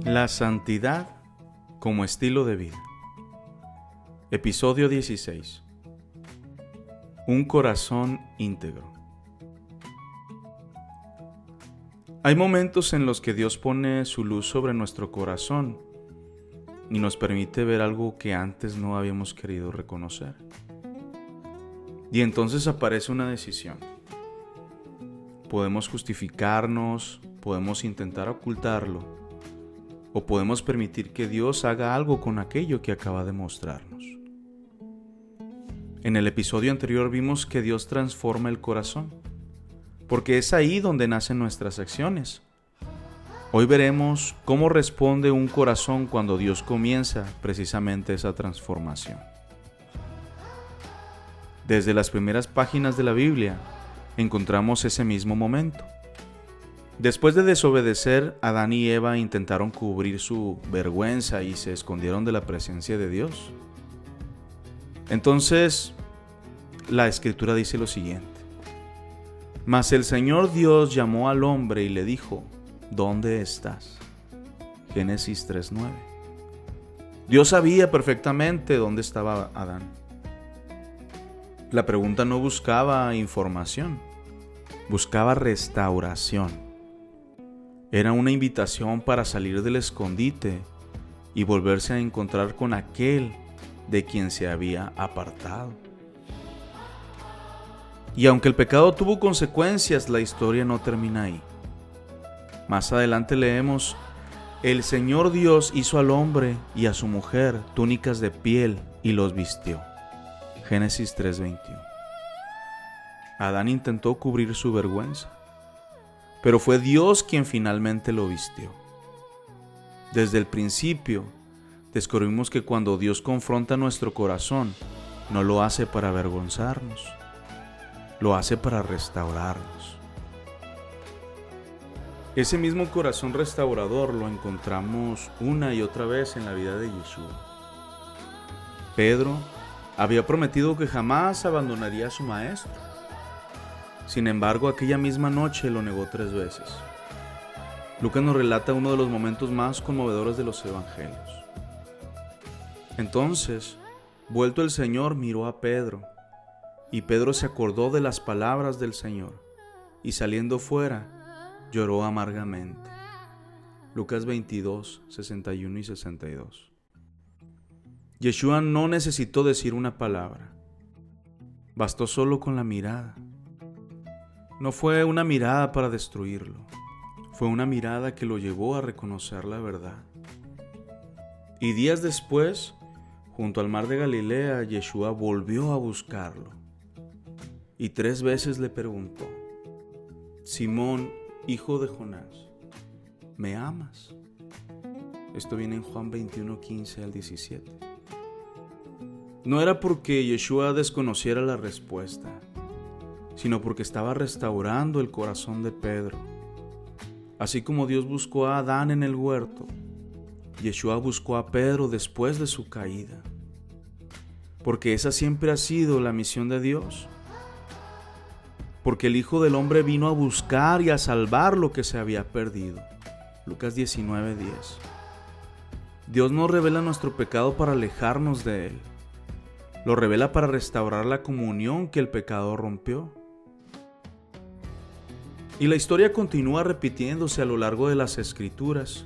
La santidad como estilo de vida. Episodio 16. Un corazón íntegro. Hay momentos en los que Dios pone su luz sobre nuestro corazón y nos permite ver algo que antes no habíamos querido reconocer. Y entonces aparece una decisión. Podemos justificarnos, podemos intentar ocultarlo, o podemos permitir que Dios haga algo con aquello que acaba de mostrarnos. En el episodio anterior vimos que Dios transforma el corazón, porque es ahí donde nacen nuestras acciones. Hoy veremos cómo responde un corazón cuando Dios comienza precisamente esa transformación. Desde las primeras páginas de la Biblia encontramos ese mismo momento. Después de desobedecer, Adán y Eva intentaron cubrir su vergüenza y se escondieron de la presencia de Dios. Entonces, la Escritura dice lo siguiente: Mas el Señor Dios llamó al hombre y le dijo, ¿dónde estás? Génesis 3:9. Dios sabía perfectamente dónde estaba Adán. La pregunta no buscaba información, buscaba restauración. Era una invitación para salir del escondite y volverse a encontrar con aquel de quien se había apartado. Y aunque el pecado tuvo consecuencias, la historia no termina ahí. Más adelante leemos: El Señor Dios hizo al hombre y a su mujer túnicas de piel y los vistió. Génesis 3:21. Adán intentó cubrir su vergüenza, pero fue Dios quien finalmente lo vistió. Desde el principio, descubrimos que cuando Dios confronta nuestro corazón, no lo hace para avergonzarnos, lo hace para restaurarnos. Ese mismo corazón restaurador lo encontramos una y otra vez en la vida de Yeshua. Pedro había prometido que jamás abandonaría a su maestro. Sin embargo, aquella misma noche lo negó 3 veces. Lucas nos relata uno de los momentos más conmovedores de los evangelios. Entonces, vuelto el Señor, miró a Pedro, y Pedro se acordó de las palabras del Señor, y saliendo fuera, lloró amargamente. Lucas 22, 61 y 62. Yeshua no necesitó decir una palabra. Bastó solo con la mirada. No fue una mirada para destruirlo, fue una mirada que lo llevó a reconocer la verdad. Y días después, junto al mar de Galilea, Yeshua volvió a buscarlo. Y 3 veces le preguntó: Simón, hijo de Jonás, ¿me amas? Esto viene en Juan 21, 15 al 17. No era porque Yeshua desconociera la respuesta, sino porque estaba restaurando el corazón de Pedro. Así como Dios buscó a Adán en el huerto, Yeshua buscó a Pedro después de su caída. Porque esa siempre ha sido la misión de Dios. Porque el Hijo del Hombre vino a buscar y a salvar lo que se había perdido. Lucas 19:10. Dios no revela nuestro pecado para alejarnos de él. Lo revela para restaurar la comunión que el pecado rompió. Y la historia continúa repitiéndose a lo largo de las Escrituras.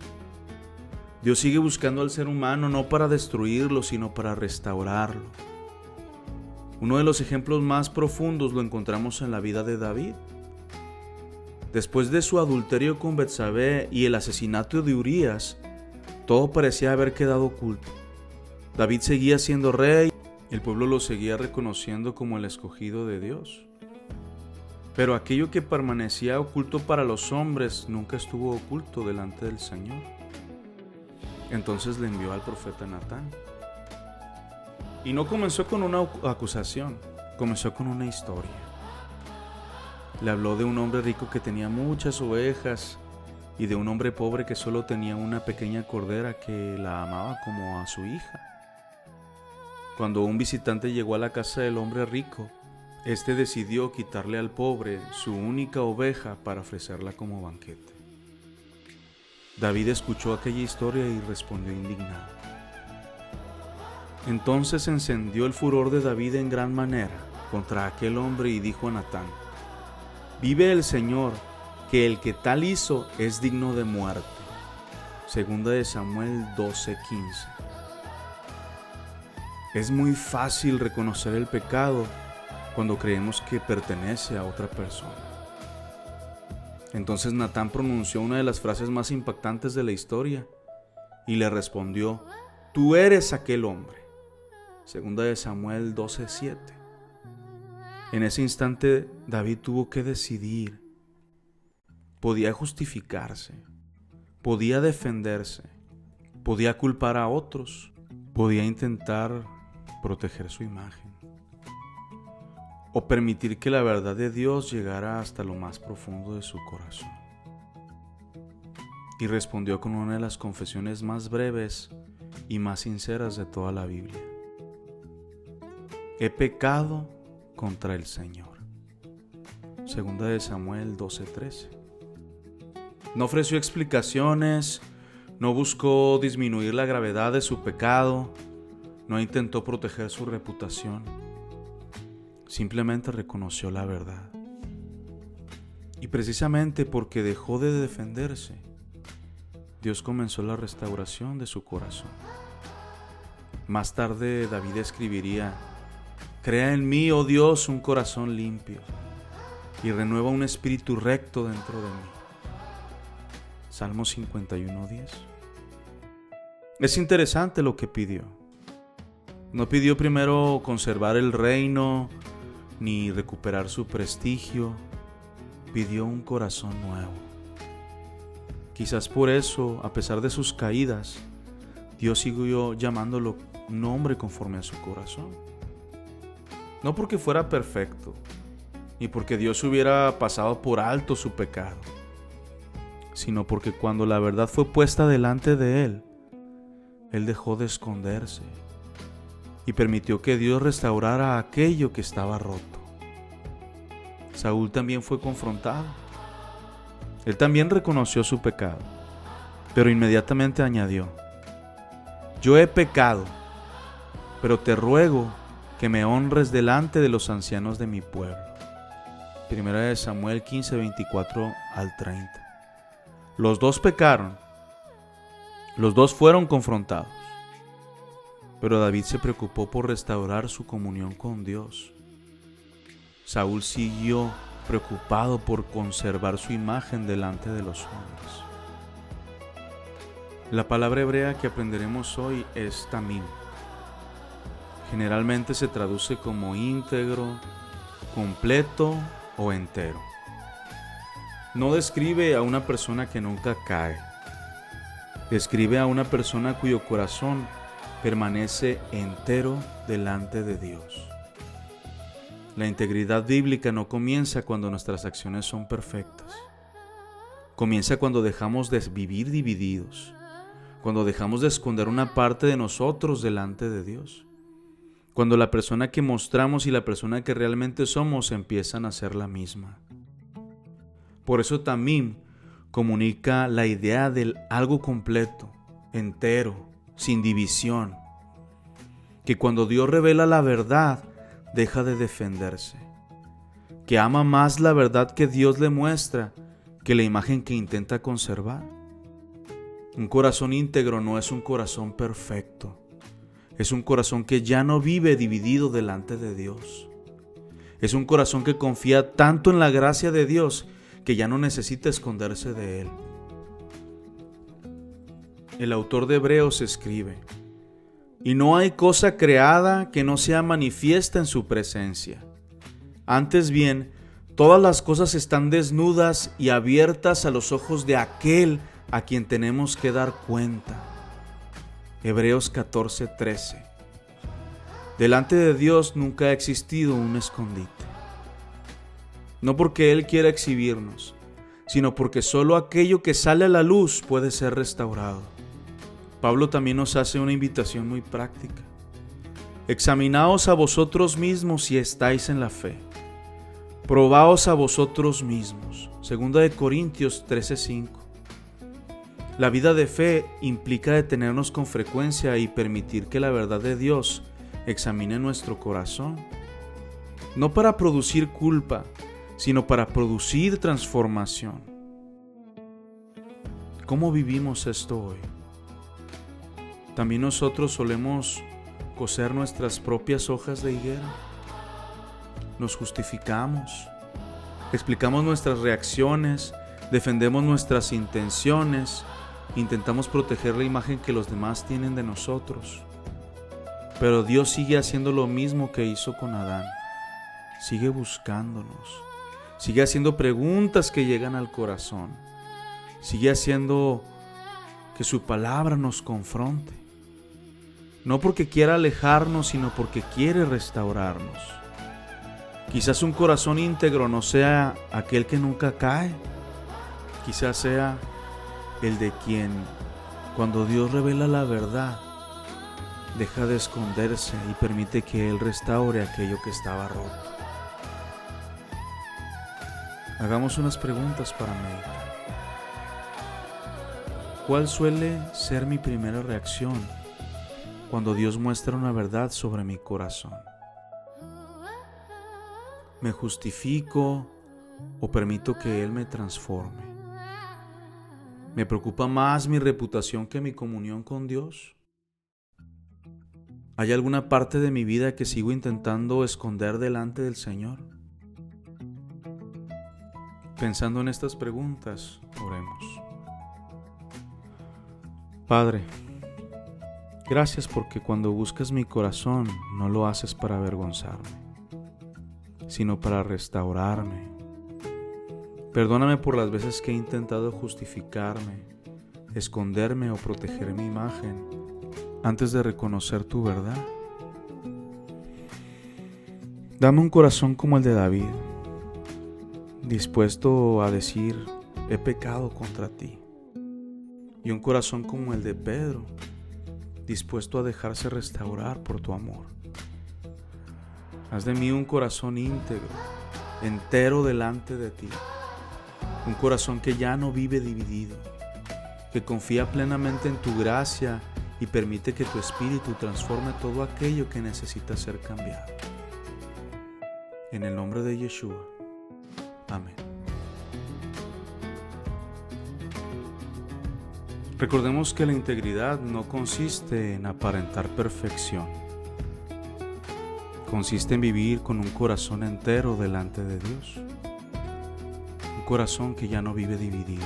Dios sigue buscando al ser humano no para destruirlo, sino para restaurarlo. Uno de los ejemplos más profundos lo encontramos en la vida de David. Después de su adulterio con Betsabé y el asesinato de Urías, todo parecía haber quedado oculto. David seguía siendo rey, el pueblo lo seguía reconociendo como el escogido de Dios. Pero aquello que permanecía oculto para los hombres nunca estuvo oculto delante del Señor. Entonces le envió al profeta Natán. Y no comenzó con una acusación, comenzó con una historia. Le habló de un hombre rico que tenía muchas ovejas y de un hombre pobre que solo tenía una pequeña cordera que la amaba como a su hija. Cuando un visitante llegó a la casa del hombre rico, este decidió quitarle al pobre su única oveja para ofrecerla como banquete. David escuchó aquella historia y respondió indignado. Entonces encendió el furor de David en gran manera contra aquel hombre y dijo a Natán: vive el Señor, que el que tal hizo es digno de muerte. Segunda de Samuel 12:15. Es muy fácil reconocer el pecado cuando creemos que pertenece a otra persona. Entonces Natán pronunció una de las frases más impactantes de la historia y le respondió: tú eres aquel hombre. Segunda de Samuel 12:7. En ese instante David tuvo que decidir. Podía justificarse, podía defenderse, podía culpar a otros, podía intentar proteger su imagen o permitir que la verdad de Dios llegara hasta lo más profundo de su corazón. Y respondió con una de las confesiones más breves y más sinceras de toda la Biblia: he pecado contra el Señor. Segunda de Samuel 12:13. No ofreció explicaciones, no buscó disminuir la gravedad de su pecado, no intentó proteger su reputación. Simplemente reconoció la verdad. Y precisamente porque dejó de defenderse, Dios comenzó la restauración de su corazón. Más tarde David escribiría: crea en mí, oh Dios, un corazón limpio y renueva un espíritu recto dentro de mí. Salmo 51:10. Es interesante lo que pidió. No pidió primero conservar el reino ni recuperar su prestigio. Pidió un corazón nuevo. Quizás por eso, a pesar de sus caídas, Dios siguió llamándolo un hombre conforme a su corazón. No porque fuera perfecto, ni porque Dios hubiera pasado por alto su pecado, sino porque cuando la verdad fue puesta delante de él, él dejó de esconderse y permitió que Dios restaurara aquello que estaba roto. Saúl también fue confrontado. Él también reconoció su pecado, pero inmediatamente añadió: yo he pecado, pero te ruego que me honres delante de los ancianos de mi pueblo. Primera de Samuel 15:24-30. Los dos pecaron, los dos fueron confrontados, pero David se preocupó por restaurar su comunión con Dios. Saúl siguió preocupado por conservar su imagen delante de los hombres. La palabra hebrea que aprenderemos hoy es tamim. Generalmente se traduce como íntegro, completo o entero. No describe a una persona que nunca cae. Describe a una persona cuyo corazón permanece entero delante de Dios. La integridad bíblica no comienza cuando nuestras acciones son perfectas. Comienza cuando dejamos de vivir divididos, cuando dejamos de esconder una parte de nosotros delante de Dios, cuando la persona que mostramos y la persona que realmente somos empiezan a ser la misma. Por eso tamim comunica la idea del algo completo, entero, sin división, que cuando Dios revela la verdad, deja de defenderse, que ama más la verdad que Dios le muestra que la imagen que intenta conservar. Un corazón íntegro no es un corazón perfecto, es un corazón que ya no vive dividido delante de Dios. Es un corazón que confía tanto en la gracia de Dios que ya no necesita esconderse de Él. El autor de Hebreos escribe: y no hay cosa creada que no sea manifiesta en su presencia. Antes bien, todas las cosas están desnudas y abiertas a los ojos de aquel a quien tenemos que dar cuenta. Hebreos 14:13. Delante de Dios nunca ha existido un escondite. No porque Él quiera exhibirnos, sino porque solo aquello que sale a la luz puede ser restaurado. Pablo también nos hace una invitación muy práctica. Examinaos a vosotros mismos si estáis en la fe. Probaos a vosotros mismos. Segunda de Corintios 13:5. La vida de fe implica detenernos con frecuencia y permitir que la verdad de Dios examine nuestro corazón, no para producir culpa, sino para producir transformación. ¿Cómo vivimos esto hoy? También nosotros solemos coser nuestras propias hojas de higuera. Nos justificamos, explicamos nuestras reacciones, defendemos nuestras intenciones, intentamos proteger la imagen que los demás tienen de nosotros. Pero Dios sigue haciendo lo mismo que hizo con Adán. Sigue buscándonos, sigue haciendo preguntas que llegan al corazón, sigue haciendo que su palabra nos confronte. No porque quiera alejarnos, sino porque quiere restaurarnos. Quizás un corazón íntegro no sea aquel que nunca cae. Quizás sea el de quien, cuando Dios revela la verdad, deja de esconderse y permite que Él restaure aquello que estaba roto. Hagamos unas preguntas para meditar. ¿Cuál suele ser mi primera reacción cuando Dios muestra una verdad sobre mi corazón? ¿Me justifico o permito que Él me transforme? ¿Me preocupa más mi reputación que mi comunión con Dios? ¿Hay alguna parte de mi vida que sigo intentando esconder delante del Señor? Pensando en estas preguntas, oremos. Padre, gracias porque cuando buscas mi corazón no lo haces para avergonzarme, sino para restaurarme. Perdóname por las veces que he intentado justificarme, esconderme o proteger mi imagen antes de reconocer tu verdad. Dame un corazón como el de David, dispuesto a decir, he pecado contra ti. Y un corazón como el de Pedro, dispuesto a dejarse restaurar por tu amor. Haz de mí un corazón íntegro, entero delante de ti. Un corazón que ya no vive dividido, que confía plenamente en tu gracia y permite que tu espíritu transforme todo aquello que necesita ser cambiado. En el nombre de Yeshua. Amén. Recordemos que la integridad no consiste en aparentar perfección. Consiste en vivir con un corazón entero delante de Dios. Un corazón que ya no vive dividido,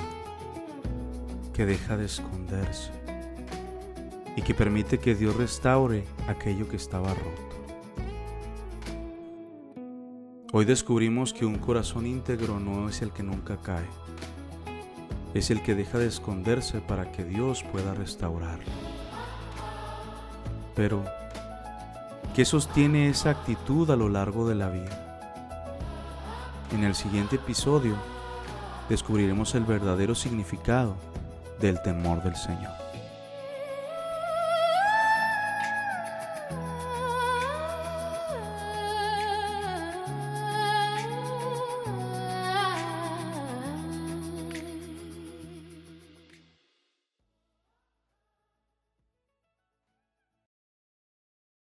que deja de esconderse y que permite que Dios restaure aquello que estaba roto. Hoy descubrimos que un corazón íntegro no es el que nunca cae. Es el que deja de esconderse para que Dios pueda restaurarlo. Pero, ¿qué sostiene esa actitud a lo largo de la vida? En el siguiente episodio descubriremos el verdadero significado del temor del Señor.